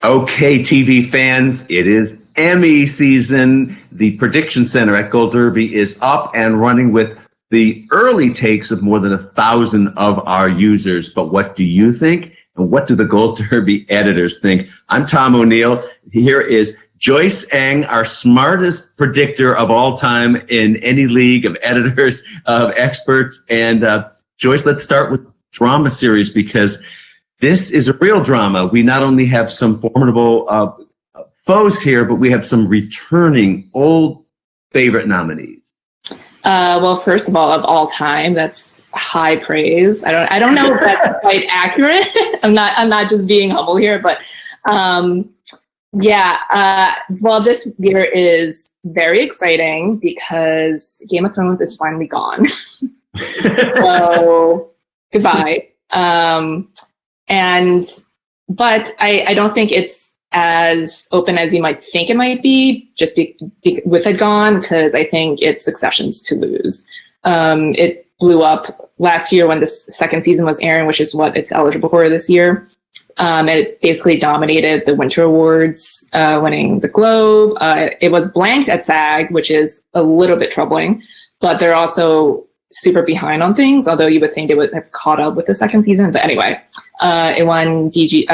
Okay, TV fans, it is Emmy season. The Prediction Center at Gold Derby is up and running with the early takes of more than 1,000 of our users. But what do you think? And what do the Gold Derby editors think? I'm Tom O'Neill. Here is Joyce Eng, our smartest predictor of all time in any league of editors, of experts. And Joyce, let's start with drama series, because this is a real drama. We not only have some formidable foes here, but we have some returning old favorite nominees. Well, first of all time, that's high praise. I don't know if that's quite accurate. I'm not just being humble here, but well, this year is very exciting because Game of Thrones is finally gone. So goodbye. But I don't think it's as open as you might think it might be, just with it gone, because I think it's Succession's to lose. It blew up last year when the second season was airing, which is what it's eligible for this year. It basically dominated the Winter Awards, winning the Globe. It was blanked at SAG, which is a little bit troubling, but they're also super behind on things, although you would think they would have caught up with the second season. But anyway, it won PGA,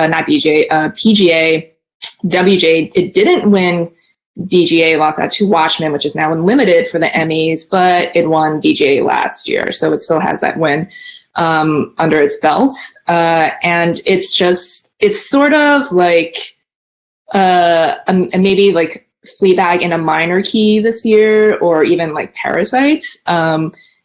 WJ. It didn't win DGA, lost out to Watchmen, which is now unlimited for the Emmys, but it won DGA last year. So it still has that win under its belt. And it's sort of like maybe like Fleabag in a minor key this year, or even like Parasites.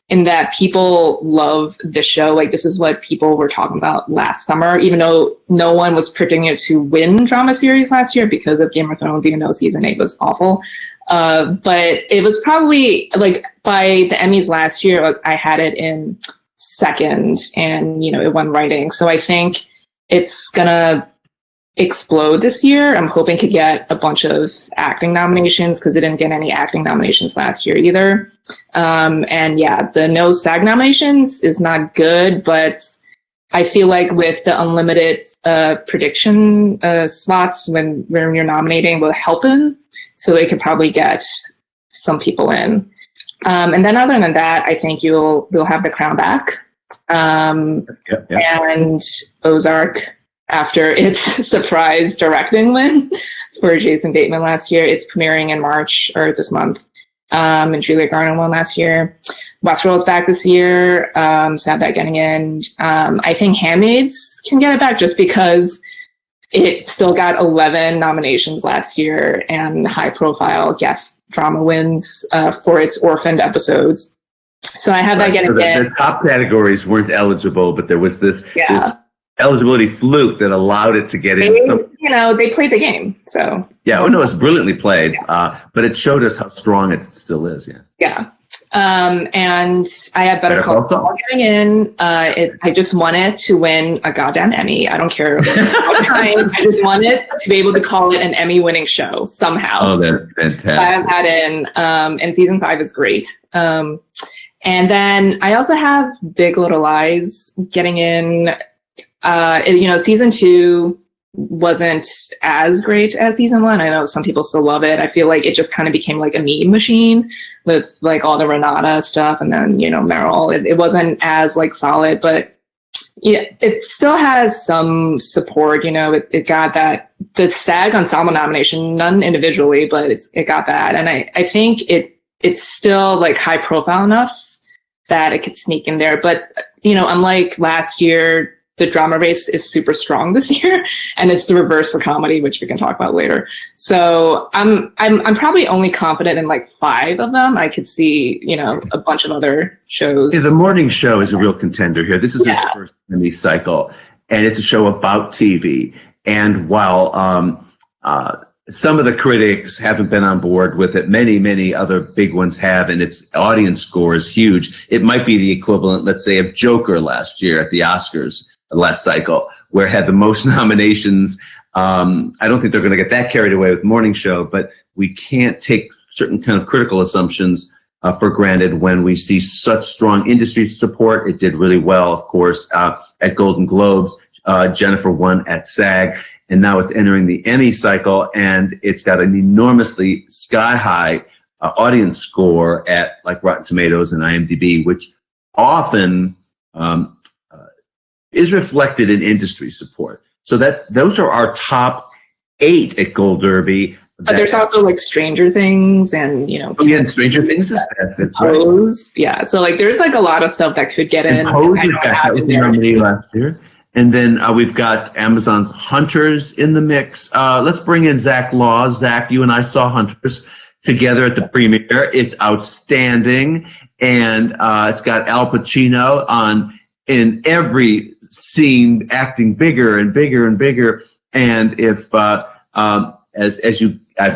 In that people love the show. Like, this is what people were talking about last summer, even though no one was predicting it to win drama series last year because of Game of Thrones, even though season 8 was awful. But it was probably, like, by the Emmys last year, I had it in second, and, it won writing. So I think it's gonna explode this year. I'm hoping to get a bunch of acting nominations, because it didn't get any acting nominations last year either. The no SAG nominations is not good, but I feel like with the unlimited prediction slots when you're nominating will help him, so it could probably get some people in. And then other than that, I think we'll have The Crown back, and Ozark, after its surprise directing win for Jason Bateman last year. It's premiering in March, or this month. And Julia Garner won last year. Westworld's back this year, so have that getting in. I think Handmaid's can get it back just because it still got 11 nominations last year and high-profile guest drama wins for its orphaned episodes. So I have that getting in. The top categories weren't eligible, but there was this eligibility fluke that allowed it to get in. They played the game, so. Yeah, it's brilliantly played, but it showed us how strong it still is, Yeah. And I have Better Call Saul getting in. I just want it to win a goddamn Emmy. I don't care what kind. I just want it to be able to call it an Emmy-winning show somehow. Oh, that's fantastic. I have that in, and season 5 is great. And then I also have Big Little Lies getting in. Season 2 wasn't as great as season 1. I know some people still love it. I feel like it just kind of became like a meme machine with like all the Renata stuff, and then, Meryl. It wasn't as like solid, but it still has some support. It got the SAG Ensemble nomination, none individually, but it got that. And I think it's still like high profile enough that it could sneak in there. But, unlike last year, the drama race is super strong this year, and it's the reverse for comedy, which we can talk about later. So I'm probably only confident in like 5 of them. I could see, a bunch of other shows. Yeah, the morning show is a real contender here. This is its first Emmy cycle, and it's a show about TV. And while some of the critics haven't been on board with it, many other big ones have, and its audience score is huge. It might be the equivalent, let's say, of Joker last year at the Oscars. Last cycle, where it had the most nominations. I don't think they're going to get that carried away with morning show, but we can't take certain kind of critical assumptions for granted when we see such strong industry support. It did really well, of course, at Golden Globes. Jennifer won at SAG. and now it's entering the Emmy cycle, and it's got an enormously sky-high audience score at like Rotten Tomatoes and IMDb, which often is reflected in industry support. So those are our top 8 at Gold Derby. But there's also like Stranger Things and, and Stranger Things is bad. Pose. Right. Yeah. So like there's like a lot of stuff that could get in. Pose is bad. That was the nominee last year. And then we've got Amazon's Hunters in the mix. Let's bring in Zach Law. Zach, you and I saw Hunters together at the premiere. It's outstanding. And it's got Al Pacino in every scene acting bigger and bigger and bigger. And if I've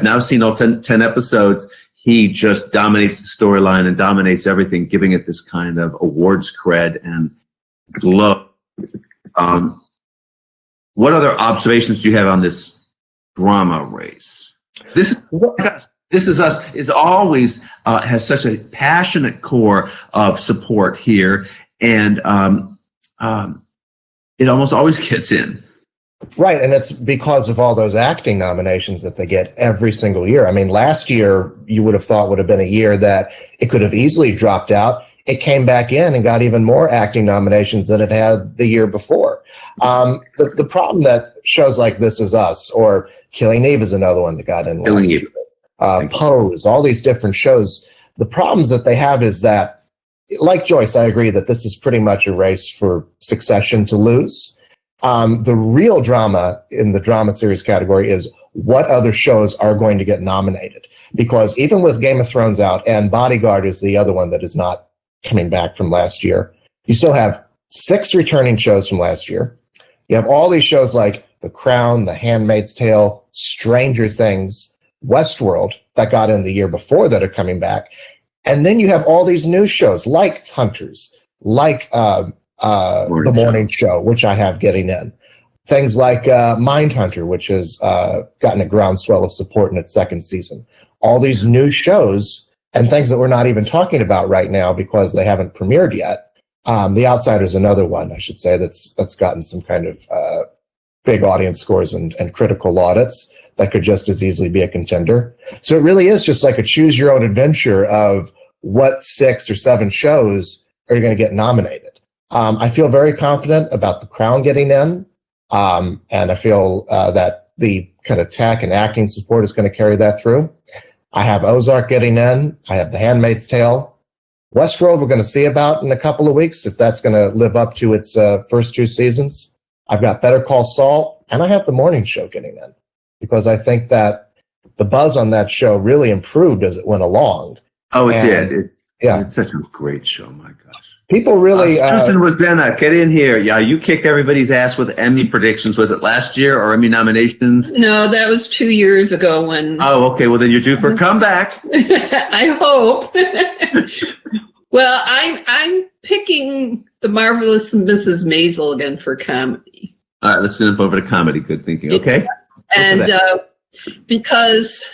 now seen all 10 episodes, he just dominates the storyline and dominates everything, giving it this kind of awards cred and glow. What other observations do you have on this drama race? This is us. It always has such a passionate core of support here, and it almost always gets in. Right, and it's because of all those acting nominations that they get every single year. I mean, last year you would have thought would have been a year that it could have easily dropped out. It came back in and got even more acting nominations than it had the year before. The problem that shows like This Is Us or Killing Eve is another one that got in last year. Pose, all these different shows. The problems that they have is that, like Joyce, I agree that this is pretty much a race for Succession to lose. The real drama in the drama series category is what other shows are going to get nominated. Because even with Game of Thrones out, and Bodyguard is the other one that is not coming back from last year, you still have 6 returning shows from last year. You have all these shows like The Crown, The Handmaid's Tale, Stranger Things, Westworld that got in the year before that are coming back. And then you have all these new shows like Hunters, like The Morning Show, which I have getting in. Things like Mindhunter, which has gotten a groundswell of support in its 2nd season. All these new shows and things that we're not even talking about right now because they haven't premiered yet. The Outsider is another one, I should say, that's gotten some kind of big audience scores and critical audits that could just as easily be a contender. So it really is just like a choose your own adventure of what 6 or 7 shows are going to get nominated. I feel very confident about The Crown getting in, and I feel that the kind of tech and acting support is going to carry that through. I have Ozark getting in. I have The Handmaid's Tale. Westworld, we're going to see about in a couple of weeks if that's going to live up to its first 2 seasons. I've got Better Call Saul, and I have The Morning Show getting in because I think that the buzz on that show really improved as it went along. Oh, it did. It's such a great show. My gosh. People really... Susan was get in here. Yeah, you kicked everybody's ass with Emmy predictions. Was it last year or Emmy nominations? No, that was 2 years ago when... Oh, okay. Well, then you're due for a comeback. I hope. Well, I'm picking The Marvelous Mrs. Maisel again for comedy. All right, let's jump over to comedy. Good thinking. Okay. And because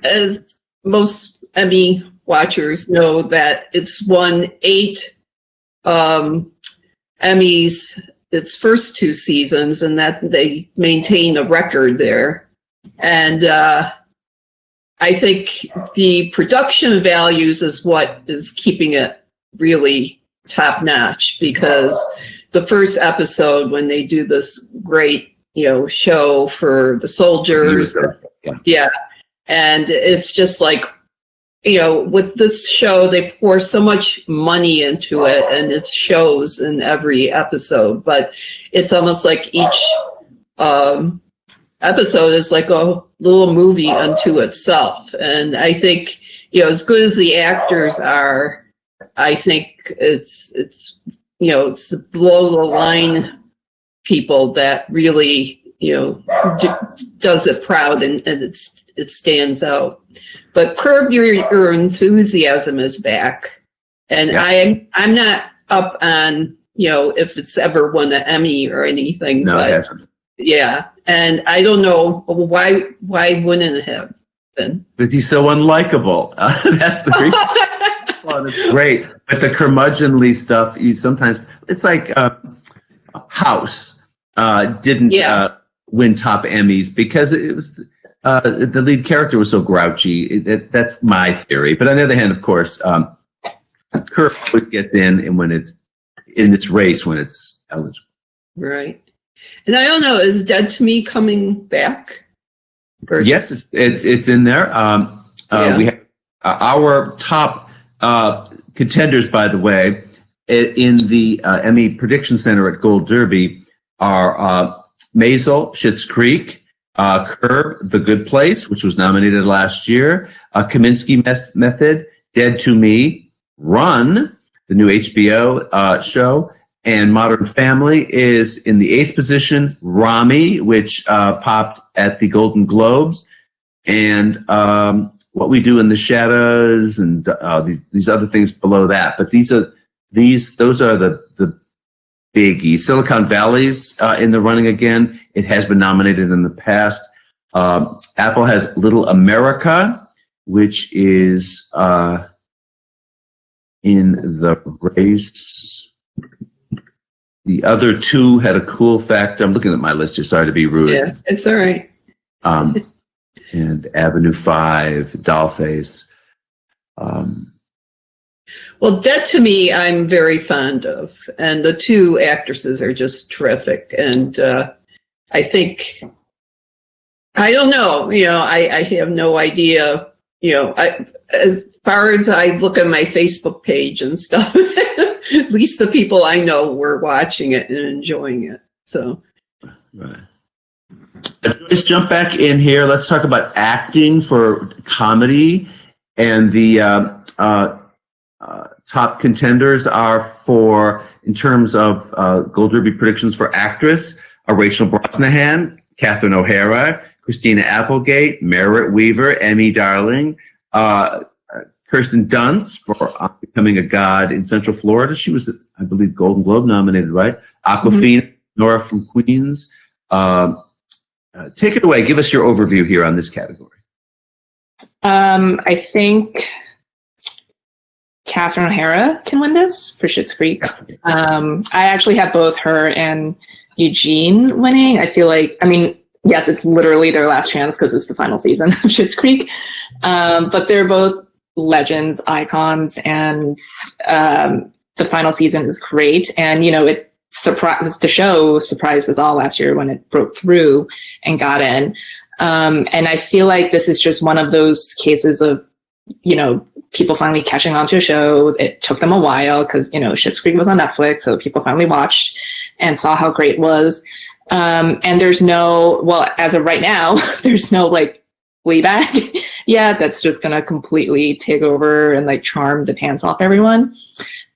as most Emmy watchers know that it's won 8 Emmys its first 2 seasons, and that they maintain a record there. And I think the production values is what is keeping it really top notch, because the first episode when they do this great, show for the soldiers, yeah. And it's just like, with this show, they pour so much money into it, and it shows in every episode. But it's almost like each episode is like a little movie unto itself. And I think, as good as the actors are, I think it's the below the line people that really, does it proud, and it stands out. But Curb Your Enthusiasm is back, and yeah. I'm not up on if it's ever won an Emmy or anything. No, but it hasn't. Yeah, and I don't know why wouldn't it have been? But he's so unlikable. That's the reason. Well, it's great, but the curmudgeonly stuff, it's like House didn't. Yeah. win top Emmys because it was the lead character was so grouchy. That's my theory. But on the other hand, of course, Curb always gets in, and when it's in its race, when it's eligible. Right. And I don't know, is Dead to Me coming back? Yes, it's in there. We have our top contenders, by the way, in the Emmy Prediction Center at Gold Derby are Maisel, Schitt's Creek, Curb, The Good Place, which was nominated last year, Kaminsky Method, Dead to Me, Run, the new HBO show, and Modern Family is in the 8th position. Rami, which popped at the Golden Globes, and What We Do in the Shadows, and these other things below that. But those are the biggies. Silicon Valley's in the running again. It has been nominated in the past. Apple has Little America, which is in the race. The other two had a cool factor. I'm looking at my list here. Sorry to be rude. Yeah, it's all right. And Avenue 5, Dollface. Well, Dead to Me, I'm very fond of. And the two actresses are just terrific. And I think, I don't know, I have no idea, as far as I look at my Facebook page and stuff, at least the people I know were watching it and enjoying it. So, right. Let's jump back in here. Let's talk about acting for comedy. And the top contenders are for, in terms of Gold Derby predictions for actress, Rachel Brosnahan, Catherine O'Hara, Christina Applegate, Merritt Weaver, Emmy Darling, Kirsten Dunst for Becoming a God in Central Florida. She was, I believe, Golden Globe nominated, right? Awkwafina, Nora from Queens. Take it away. Give us your overview here on this category. I think Catherine O'Hara can win this for Schitt's Creek. I actually have both her and Eugene winning. I feel like, yes, it's literally their last chance because it's the final season of Schitt's Creek. But they're both legends, icons, and the final season is great. And, the show surprised us all last year when it broke through and got in. And I feel like this is just one of those cases of, people finally catching on to a show. It took them a while because, Schitt's Creek was on Netflix, so people finally watched and saw how great it was. And there's as of right now, there's no Fleabag yet that's just going to completely take over and charm the pants off everyone.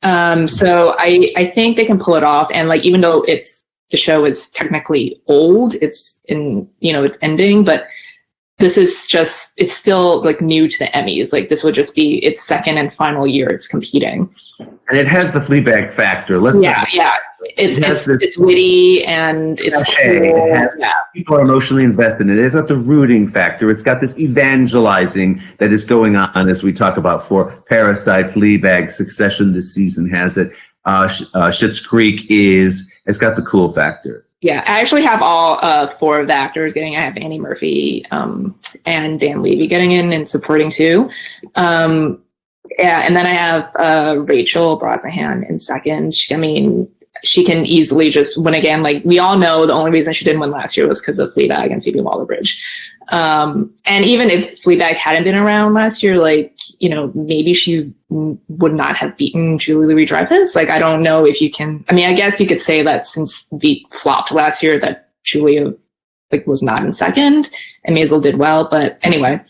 So I think they can pull it off. And even though the show is technically old, it's it's ending, but this is it's still new to the Emmys. This would just be its second and final year it's competing. And it has the Fleabag factor. It's witty and it's cool. People are emotionally invested in it. It's got the rooting factor. It's got this evangelizing that is going on as we talk about for Parasite, Fleabag, Succession this season has it. Schitt's Creek has got the cool factor. Yeah, I actually have all 4 of the actors getting. I have Annie Murphy and Dan Levy getting in and supporting too. And then I have Rachel Brosnahan in second. She can easily just win again. We all know the only reason she didn't win last year was because of Fleabag and Phoebe Waller-Bridge. And even if Fleabag hadn't been around last year, maybe she would not have beaten Julie Louis-Dreyfus. I don't know if you can. I guess you could say that since Veep flopped last year, that Julia was not in second, and Maisel did well. But anyway,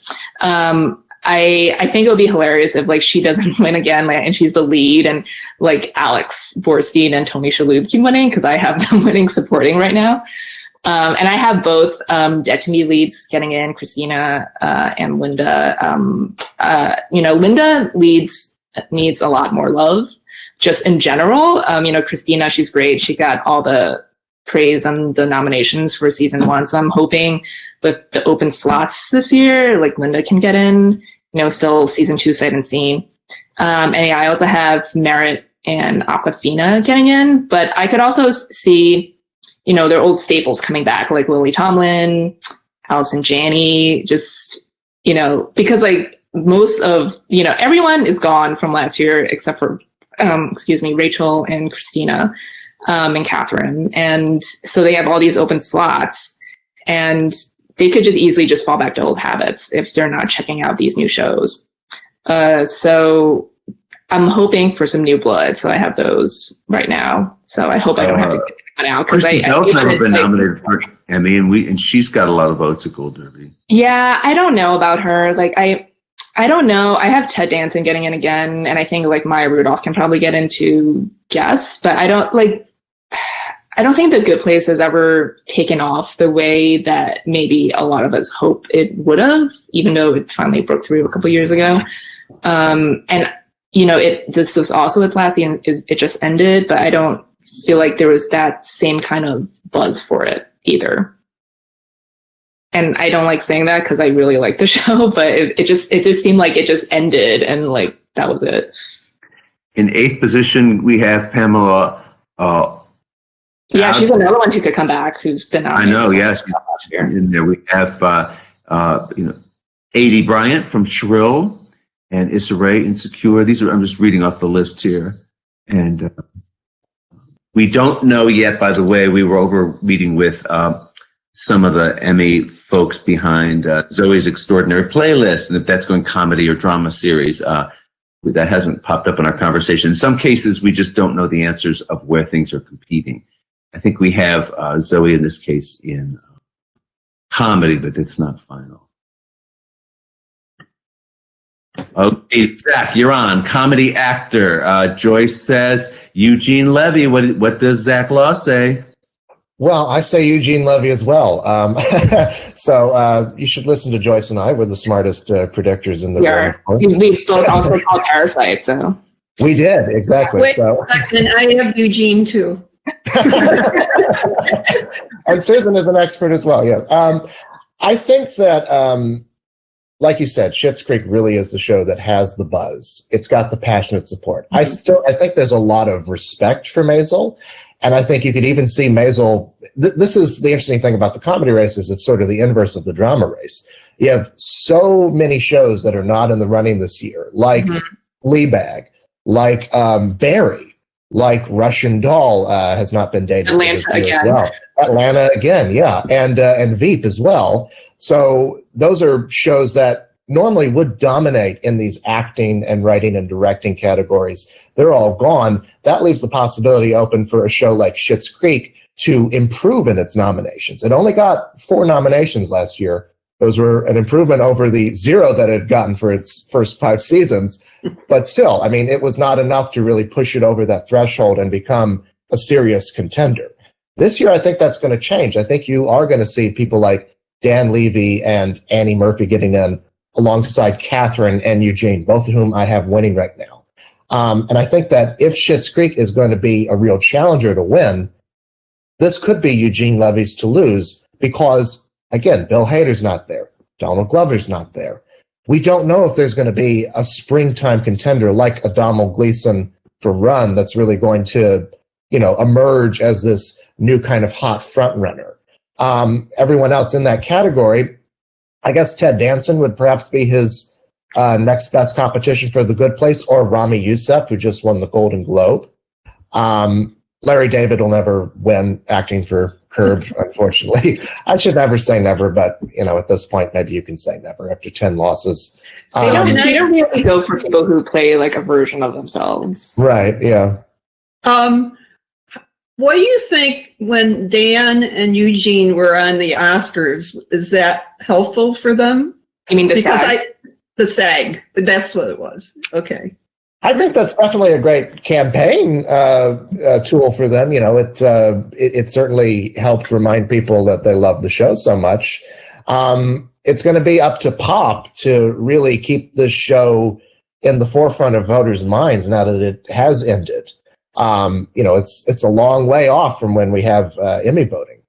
I think it would be hilarious if she doesn't win again, and she's the lead, and Alex Borstein and Tony Shalhoub keep winning because I have them winning supporting right now. And I have both Dead to Me leads getting in, Christina and Linda. Linda needs a lot more love just in general. Christina, she's great. She got all the praise and the nominations for season 1. So I'm hoping with the open slots this year, Linda can get in, still season 2 sight unseen. And I also have Merritt and Awkwafina getting in, but I could also see, their old staples coming back, like Lily Tomlin, Allison Janney, just, because like most of, everyone is gone from last year except for, Rachel and Christina, and Catherine. And so they have all these open slots, and they could just easily just fall back to old habits if they're not checking out these new shows. So I'm hoping for some new blood. So I have those right now. So I hope I don't have to get one out, because Kristen Bell's never been nominated for Emmy, and she's got a lot of votes at Gold Derby. Yeah, I don't know about her. Like I don't know. I have Ted Danson getting in again, and I think like Maya Rudolph can probably get into guess, but I don't think The Good Place has ever taken off the way that maybe a lot of us hope it would have, even though it finally broke through a couple years ago. This was also its last season. It just ended, but I don't feel like there was that same kind of buzz for it either. And I don't like saying that because I really like the show, but it just seemed like it just ended, and like that was it. In 8th position, we have Pamela. Yeah, she's another one who could come back, who's been out. I know, yes. In there we have A.D. Bryant from Shrill and Issa Rae, Insecure. I'm just reading off the list here. And we don't know yet, by the way, we were over meeting with some of the Emmy folks behind Zoe's Extraordinary Playlist, and if that's going comedy or drama series. That hasn't popped up in our conversation. In some cases, we just don't know the answers of where things are competing. I think we have Zoe in this case in comedy, but it's not final. Okay, Zach, you're on. Comedy actor. Joyce says Eugene Levy. What does Zach Law say? Well, I say Eugene Levy as well. So you should listen to Joyce and I. We're the smartest predictors in the room. We both also called Parasite, so. We did, exactly. Wait, and I have Eugene too. And Susan is an expert as well, yes. I think that, like you said, Schitt's Creek really is the show that has the buzz. It's got the passionate support. I think there's a lot of respect for Maisel. And I think you could even see Maisel. This is the interesting thing about the comedy race, is it's sort of the inverse of the drama race. You have so many shows that are not in the running this year, like Fleabag, like Barry, like Russian Doll has not been dated. Atlanta again. Well. Atlanta again, yeah, and Veep as well. So those are shows that normally would dominate in these acting and writing and directing categories. They're all gone. That leaves the possibility open for a show like Schitt's Creek to improve in its nominations. It only got 4 nominations last year. Those were an improvement over the 0 that it had gotten for its first 5 seasons. But still, I mean, it was not enough to really push it over that threshold and become a serious contender. This year, I think that's going to change. I think you are going to see people like Dan Levy and Annie Murphy getting in alongside Catherine and Eugene, both of whom I have winning right now. And I think that if Schitt's Creek is going to be a real challenger to win, this could be Eugene Levy's to lose because, again, Bill Hader's not there. Donald Glover's not there. We don't know if there's going to be a springtime contender like a Donald Gleason for Run that's really going to, emerge as this new kind of hot front runner. Everyone else in that category, I guess Ted Danson would perhaps be his next best competition for The Good Place, or Rami Youssef, who just won the Golden Globe. Larry David will never win acting for Curb, unfortunately. I should never say never, but at this point, maybe you can say never after 10 losses. They don't really go for people who play like a version of themselves. Right, yeah. What do you think when Dan and Eugene were on the Oscars? Is that helpful for them? You mean the SAG? The SAG. That's what it was. Okay. I think that's definitely a great campaign tool for them. It certainly helped remind people that they love the show so much. It's going to be up to Pop to really keep this show in the forefront of voters' minds now that it has ended. It's a long way off from when we have Emmy voting,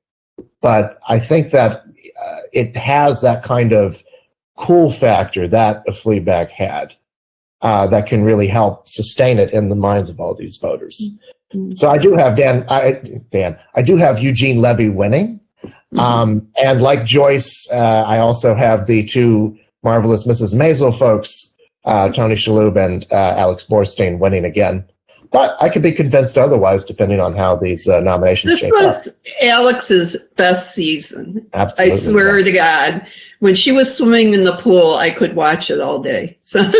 but I think that it has that kind of cool factor that a Fleabag had that can really help sustain it in the minds of all these voters. So I do have I do have Eugene Levy winning. And like Joyce, I also have the two Marvelous Mrs. Maisel folks, Tony Shalhoub and Alex Borstein winning again. But I could be convinced otherwise, depending on how these nominations This shape up. was Alex's best season. Absolutely. I swear to God. When she was swimming in the pool, I could watch it all day. So.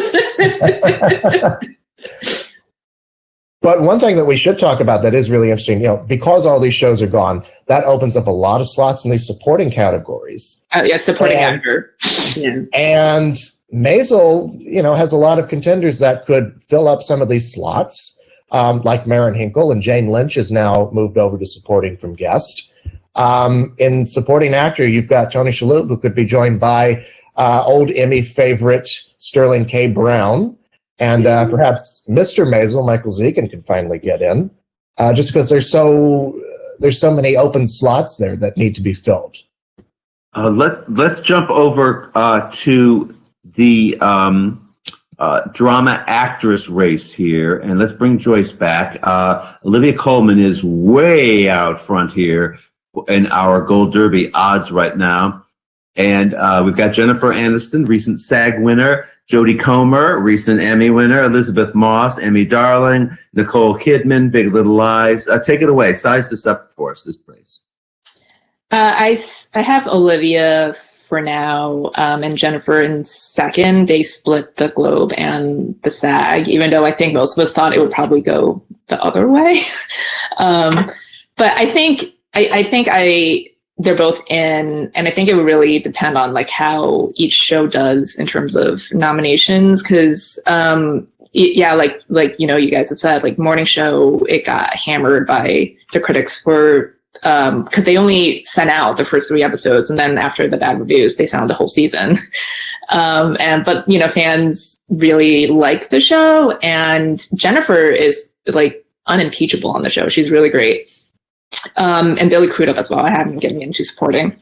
But one thing that we should talk about that is really interesting, because all these shows are gone, that opens up a lot of slots in these supporting categories. Supporting actor. Yeah. And Maisel, has a lot of contenders that could fill up some of these slots, like Maren Hinkle, and Jane Lynch is now moved over to supporting from guest. In supporting actor, you've got Tony Shalhoub, who could be joined by old Emmy favorite Sterling K. Brown. And perhaps Mr. Maisel, Michael Zegan, could finally get in, just because there's so many open slots there that need to be filled. Let's jump over to the drama actress race here, and let's bring Joyce back. Olivia Colman is way out front here in our Gold Derby odds right now. And we've got Jennifer Aniston, recent SAG winner, Jodie Comer, recent Emmy winner, Elizabeth Moss, Emmy darling, Nicole Kidman, Big Little Lies. Take it away. Size this up for us, this place. I have Olivia for now, and Jennifer in second. They split the Globe and the SAG, even though I think most of us thought it would probably go the other way. But I think they're both in, and I think it would really depend on like how each show does in terms of nominations. Cause, you guys have said, like Morning Show, it got hammered by the critics for, cause they only sent out the first 3 episodes, and then after the bad reviews, they sent out the whole season. But fans really like the show, and Jennifer is like unimpeachable on the show. She's really great. And Billy Crudup as well. I haven't getting into supporting.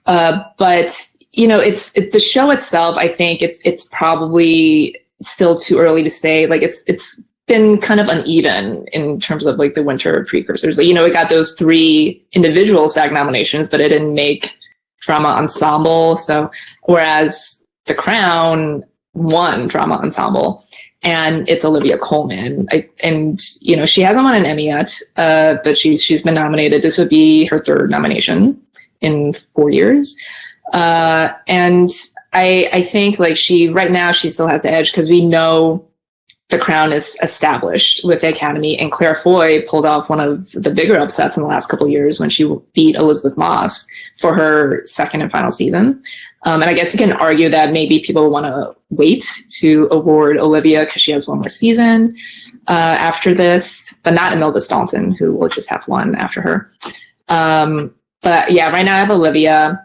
But it's the show itself. I think it's probably still too early to say. Like it's been kind of uneven in terms of like the winter precursors. Like, it got those 3 individual SAG nominations, but it didn't make drama ensemble. So whereas The Crown won drama ensemble, and it's Olivia Colman. She hasn't won an Emmy yet, but she's been nominated. This would be her 3rd nomination in 4 years. And I think like right now she still has the edge, because we know The Crown is established with the Academy, and Claire Foy pulled off one of the bigger upsets in the last couple of years when she beat Elizabeth Moss for her 2nd and final season. And I guess you can argue that maybe people want to wait to award Olivia because she has 1 more season after this, but not Imelda Staunton, who will just have 1 after her. But yeah, right now I have Olivia.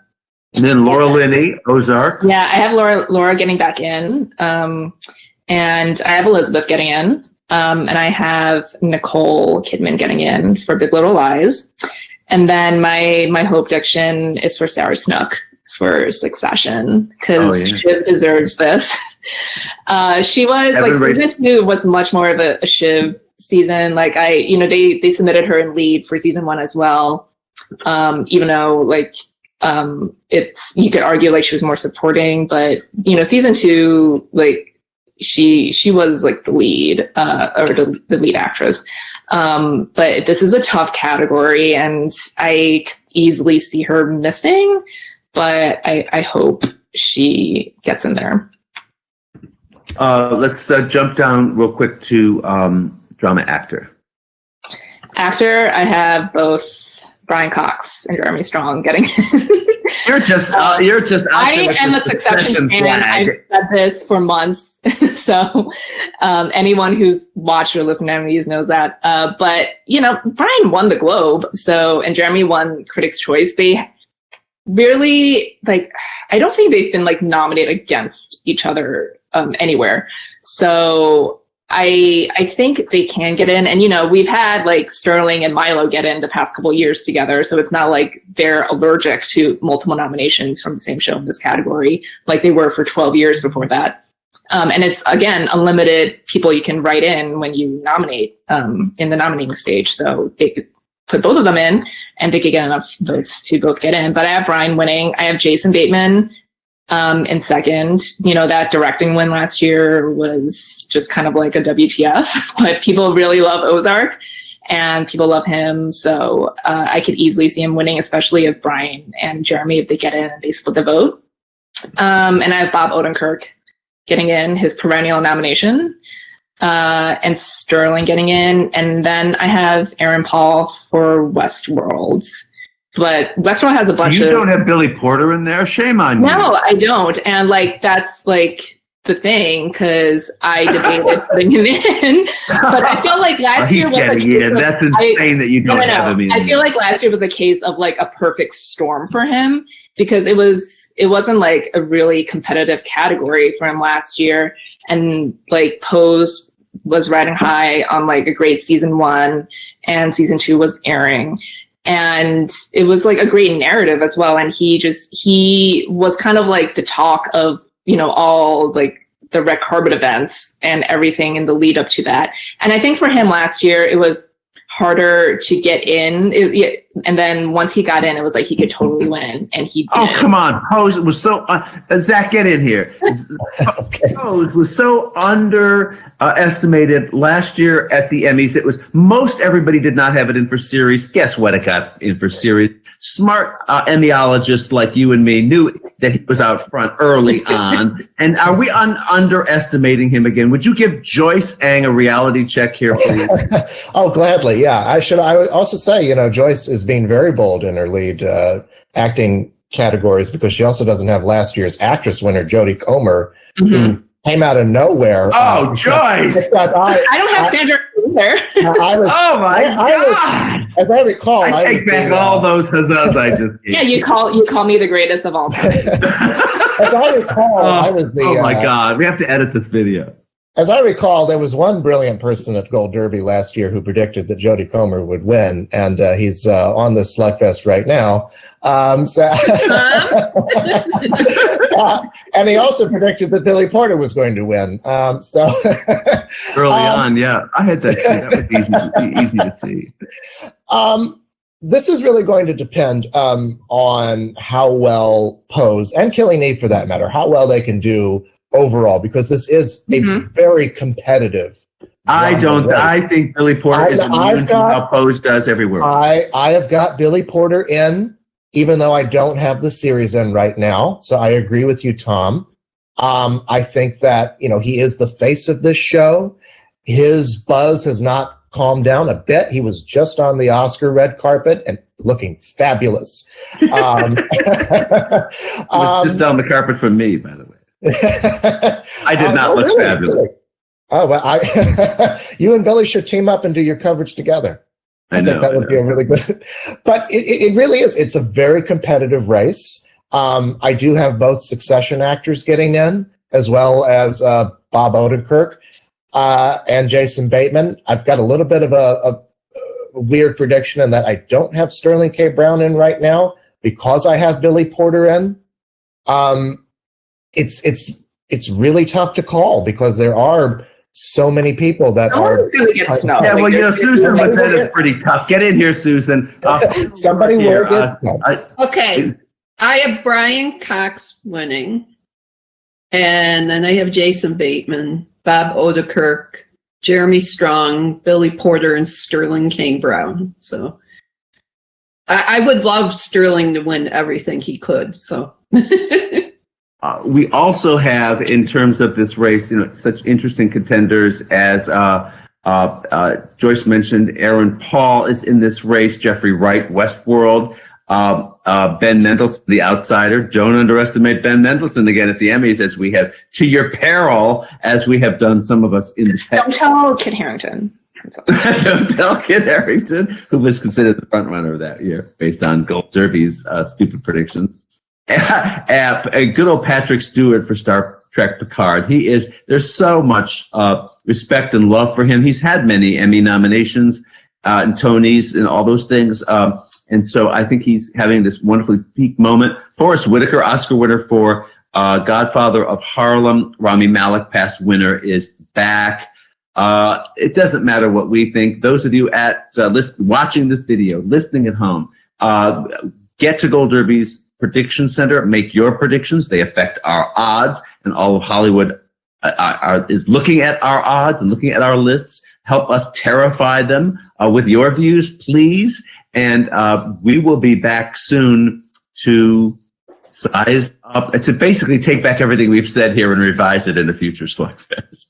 And then Laura Linney, Ozark. Yeah, I have Laura getting back in. And I have Elizabeth getting in. And I have Nicole Kidman getting in for Big Little Lies. And then my hope prediction is for Sarah Snook for Succession, because Shiv deserves this. She was season 2 was much more of a Shiv season. Like they submitted her in lead for season 1 as well. Even though you could argue like she was more supporting, but season 2, like she was like the lead, or the lead actress. But this is a tough category, and I easily see her missing. But I hope she gets in there. Let's jump down real quick to drama actor. Actor, I have both Brian Cox and Jeremy Strong getting in. You're just I am a Succession fan. I've said this for months. So anyone who's watched or listened to Emmys knows that. But Brian won the Globe, and Jeremy won Critics' Choice. They really I don't think they've been nominated against each other anywhere. So I think they can get in, and we've had Sterling and Milo get in the past couple of years together, so it's not like they're allergic to multiple nominations from the same show in this category like they were for 12 years before that. And it's, again, unlimited people you can write in when you nominate in the nominating stage. So they could put both of them in and they could get enough votes to both get in. But I have Brian winning. I have Jason Bateman in second. You know, that directing win last year was just kind of like a WTF, but people really love Ozark and people love him. So I could easily see him winning, especially if Brian and Jeremy, if they get in and they split the vote. And I have Bob Odenkirk getting in, his perennial nomination, and Sterling getting in. And then I have Aaron Paul for Westworld. But Westworld has a bunch of... You don't have Billy Porter in there? Shame on you. No, I don't. And, like, that's, like, the thing, because I debated putting him in. But I feel like last year was That's insane that you don't have him in. I feel like last year was a case of, like, a perfect storm for him, because it wasn't like a really competitive category for him last year. And like Pose was riding high on like a great season 1 and season 2 was airing. And it was like a great narrative as well. And he was kind of like the talk of, you know, all like the red carpet events and everything in the lead up to that. And I think for him last year, it was harder to get in, and then once he got in, it was like he could totally win, and he did. Oh, come on. Pose was so Zach, get in here. Okay. Pose was so underestimated last year at the Emmys. It was most everybody did not have it in for series. Guess what? It got in for series. Smart Emmyologists like you and me knew that he was out front early on. And are we underestimating him again? Would you give Joyce Ang a reality check here, please? Oh, gladly. Yeah. I would also say, you know, Joyce is being very bold in her lead acting categories, because she also doesn't have last year's actress winner, Jodie Comer, who came out of nowhere. Oh, Joyce! I don't have Sandra either. Oh my God! As I recall, I take back all those huzzas I just gave. Yeah, you call me the greatest of all time. As I recall, I was the. Oh my God! We have to edit this video. As I recall, there was one brilliant person at Gold Derby last year who predicted that Jodie Comer would win, and he's on this slugfest right now. And he also predicted that Billy Porter was going to win. Early on, yeah, I had that. That was easy to see. This is really going to depend on how well Pose and Killing Eve, for that matter, how well they can do overall, because this is a very competitive. I think Billy Porter is even how Pose does everywhere. I have got Billy Porter in, even though I don't have the series in right now. So I agree with you, Tom. I think that, you know, he is the face of this show. His buzz has not calmed down a bit. He was just on the Oscar red carpet and looking fabulous. He was just on the carpet for me, by the way. I did not look fabulous. Really? Oh, well, you and Billy should team up and do your coverage together. I think that would be a really good. But it really is. It's a very competitive race. I do have both Succession actors getting in, as well as Bob Odenkirk and Jason Bateman. I've got a little bit of a weird prediction in that I don't have Sterling K. Brown in right now because I have Billy Porter in. It's really tough to call because there are so many people that are going to get snubbed. Yeah, well, you know, Susan was that is pretty tough. Get in here, Susan. Somebody will get okay. I have Brian Cox winning, and then I have Jason Bateman, Bob Odenkirk, Jeremy Strong, Billy Porter, and Sterling K. Brown. So I would love Sterling to win everything he could. So. We also have, in terms of this race, you know, such interesting contenders as Joyce mentioned. Aaron Paul is in this race. Jeffrey Wright, Westworld. Ben Mendelsohn, The Outsider. Don't underestimate Ben Mendelsohn again at the Emmys, as we have, to your peril, as we have done some of us in the past. Don't tell Kit Harington. Don't tell Kit Harington, who was considered the front runner that year, based on Gold Derby's stupid predictions. Good old Patrick Stewart for Star Trek Picard. There's so much respect and love for him. He's had many Emmy nominations and Tonys and all those things. And so I think he's having this wonderfully peak moment. Forrest Whitaker, Oscar winner for Godfather of Harlem, Rami Malek, past winner, is back. It doesn't matter what we think. Those of you at watching this video, listening at home, get to Gold Derby's Prediction Center. Make your predictions. They affect our odds, and all of Hollywood is looking at our odds and looking at our lists. Help us terrify them with your views, please. And we will be back soon to size up, to basically take back everything we've said here and revise it in a future Slugfest.